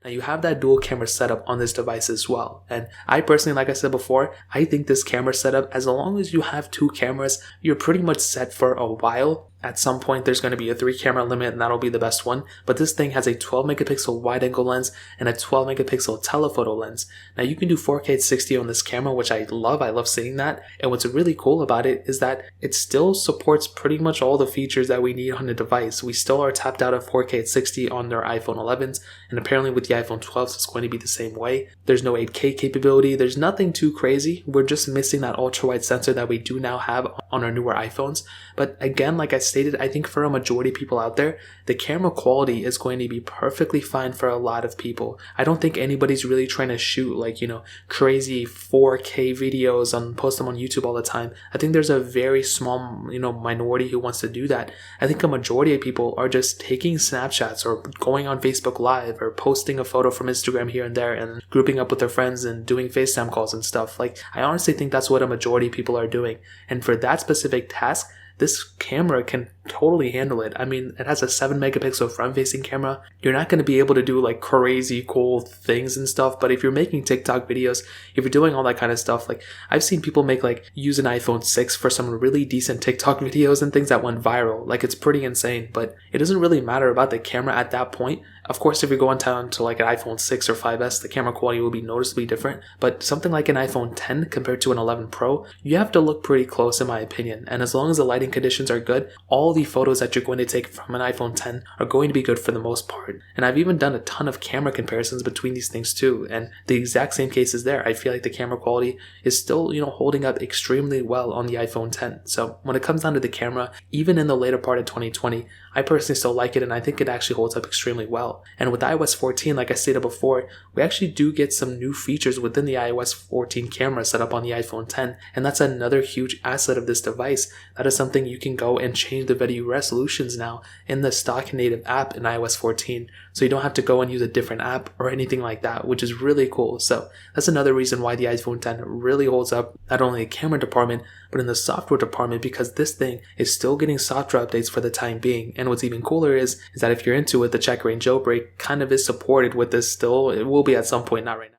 Now you have that dual camera setup on this device as well. And I personally, like I said before, I think this camera setup, as long as you have 2 cameras, you're pretty much set for a while. At some point, there's going to be a 3 camera limit, and that'll be the best one. But this thing has a 12 megapixel wide angle lens and a 12 megapixel telephoto lens. Now you can do 4K 60 on this camera, which I love. I love seeing that. And what's really cool about it is that it still supports pretty much all the features that we need on the device. We still are tapped out of 4K 60 on their iPhone 11s, and apparently with the iPhone 12s, it's going to be the same way. There's no 8K capability. There's nothing too crazy. We're just missing that ultra wide sensor that we do now have on our newer iPhones. But again, like I stated, I think for a majority of people out there, the camera quality is going to be perfectly fine for a lot of people. I don't think anybody's really trying to shoot crazy 4K videos and post them on YouTube all the time. I think there's a very small, minority who wants to do that. I think a majority of people are just taking snapshots or going on Facebook Live or posting a photo from Instagram here and there and grouping up with their friends and doing FaceTime calls and stuff. I honestly think that's what a majority of people are doing. And for that specific task, this camera can totally handle it. I mean, it has a 7 megapixel front facing camera. You're not going to be able to do crazy cool things and stuff, but if you're making TikTok videos, if you're doing all that kind of stuff, I've seen people make use an iPhone 6 for some really decent TikTok videos and things that went viral. It's pretty insane, but it doesn't really matter about the camera at that point. Of course, if you're going down to an iPhone 6 or 5S, the camera quality will be noticeably different, but something like an iPhone 10 compared to an 11 Pro, you have to look pretty close in my opinion. And as long as the lighting conditions are good, all the photos that you're going to take from an iPhone 10 are going to be good for the most part. And I've even done a ton of camera comparisons between these things too, and the exact same case is there. I feel like the camera quality is still, holding up extremely well on the iPhone 10. So when it comes down to the camera, even in the later part of 2020, I personally still like it, and I think it actually holds up extremely well. And with iOS 14, like I stated before, we actually do get some new features within the iOS 14 camera set up on the iPhone 10, and that's another huge asset of this device. That is something you can go and change the video resolutions now in the stock native app in iOS 14, so you don't have to go and use a different app or anything like that, which is really cool. So that's another reason why the iPhone 10 really holds up, not only in the camera department, but in the software department, because this thing is still getting software updates for the time being. And what's even cooler is that if you're into it, the checkra and jailbreak kind of is supported with this still. It will be at some point, not right now.